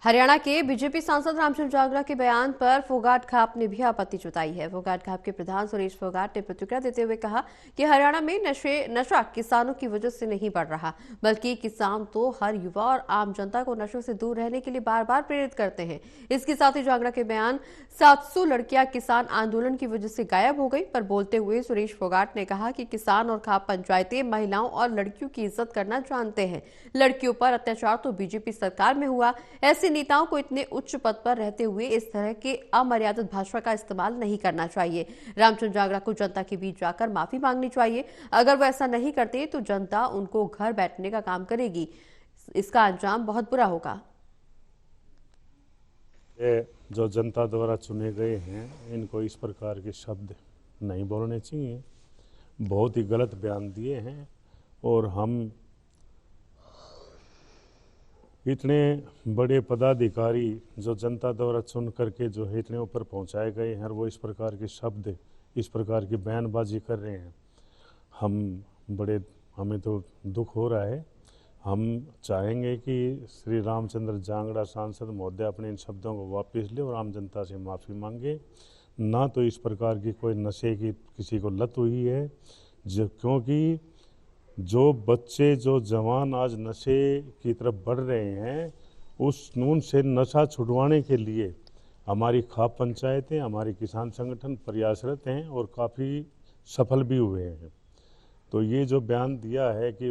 हरियाणा के बीजेपी सांसद रामचंद्र जागड़ा के बयान पर फोगाट खाप ने भी आपत्ति जताई है। फोगाट खाप के प्रधान सुरेश फोगाट ने प्रतिक्रिया देते हुए कहा कि हरियाणा में नशा किसानों की वजह से नहीं बढ़ रहा, बल्कि किसान तो हर युवा और आम जनता को नशों से दूर रहने के लिए बार बार प्रेरित करते हैं। इसके साथ ही जागड़ा के बयान 700 लड़कियां किसान आंदोलन की वजह से गायब हो गई पर बोलते हुए सुरेश फोगाट ने कहा कि किसान और खाप पंचायतें महिलाओं और लड़कियों की इज्जत करना जानते हैं। लड़कियों पर अत्याचार तो बीजेपी सरकार में हुआ। ऐसे नेताओं को इतने उच्च पद पर रहते हुए इस तरह के अमर्यादित भाषा का इस्तेमाल नहीं करना चाहिए। रामचंद्र जागड़ा को जनता के बीच जाकर माफी मांगनी चाहिए। अगर वो ऐसा नहीं करते तो जनता उनको घर बैठने का काम करेगी। इसका अंजाम बहुत बुरा होगा। ये जो जनता द्वारा चुने गए हैं, इनको इस प्रकार के शब्द नहीं बोलने चाहिए। बहुत ही गलत बयान दिए हैं और हम इतने बड़े पदाधिकारी जो जनता द्वारा चुन करके जो है इतने ऊपर पहुंचाए गए हैं, वो इस प्रकार के शब्द, इस प्रकार की बयानबाजी कर रहे हैं। हमें तो दुख हो रहा है। हम चाहेंगे कि श्री रामचंद्र जांगड़ा सांसद महोदय अपने इन शब्दों को वापस ले और आम जनता से माफ़ी मांगे। ना तो इस प्रकार की कोई नशे की किसी को लत हुई है, क्योंकि जो बच्चे, जो जवान आज नशे की तरफ बढ़ रहे हैं, उस नून से नशा छुड़वाने के लिए हमारी खाप पंचायतें, हमारे किसान संगठन प्रयासरत हैं और काफ़ी सफल भी हुए हैं। तो ये जो बयान दिया है कि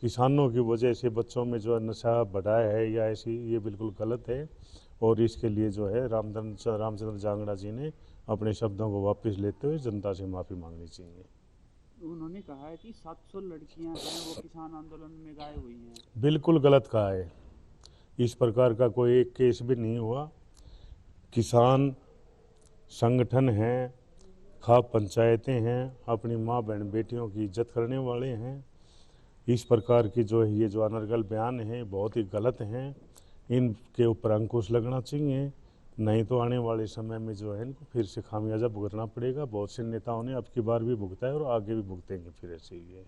किसानों की वजह से बच्चों में जो नशा बढ़ा है या ऐसी, ये बिल्कुल गलत है और इसके लिए जो है रामचंद्र जांगड़ा जी ने अपने शब्दों को वापस लेते हुए जनता से माफ़ी मांगनी चाहिए। उन्होंने कहा है कि 700 लड़कियां हैं वो किसान आंदोलन में गायब हुई हैं। बिल्कुल गलत कहा है। इस प्रकार का कोई एक केस भी नहीं हुआ। किसान संगठन हैं, खाप पंचायतें हैं, अपनी माँ बहन बेटियों की इज्जत करने वाले हैं। इस प्रकार की जो है ये जो अनर्गल बयान हैं बहुत ही गलत हैं। इनके ऊपर अंकुश लगना चाहिए, नहीं तो आने वाले समय में जो है इनको फिर से खामियाजा भुगतना पड़ेगा। बहुत से नेताओं ने अब की बार भी भुगता है और आगे भी भुगतेंगे फिर ऐसे ही है।